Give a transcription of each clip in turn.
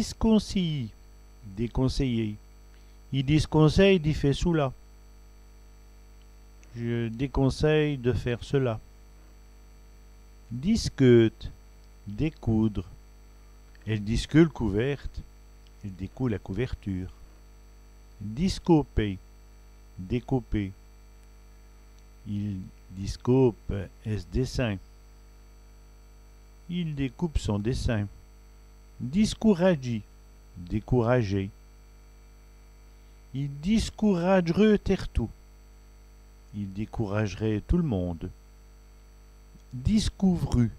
disconseille, déconseiller. Il disconseille d'y faire cela. Je déconseille de faire cela. Discute, découdre. Elle discule couverte, elle découle la couverture. Discoper, découper. Il discope est dessin. Il découpe son dessin. Discourager, décourager. Il discouragerait tout. Il découragerait tout le monde. Discouvru,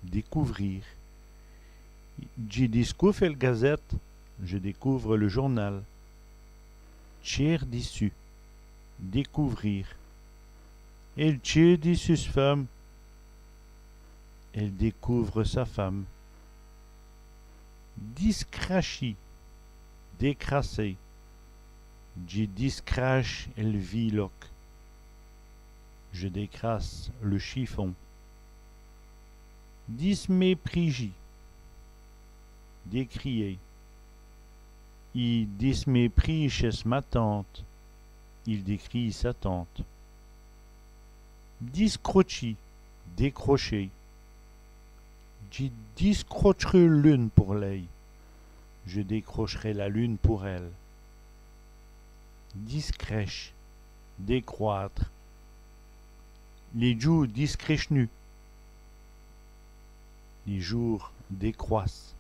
découvrir. Je découvre la gazette, je découvre le journal. Tiers d'issue, découvrir. Elle tire d'issue femme. Elle découvre sa femme. Discracher, décrasser. Je discrache elle viloc. Je décrasse le chiffon. Disméprigie, décrier. Il dismépris chez ma tante. Il décrit sa tante. Discrochi, décrocher. Je discrocherai l'une pour l'œil. Je décrocherai la lune pour elle. Discrèche, décroître. Les jours discréchenus. Les jours décroissent.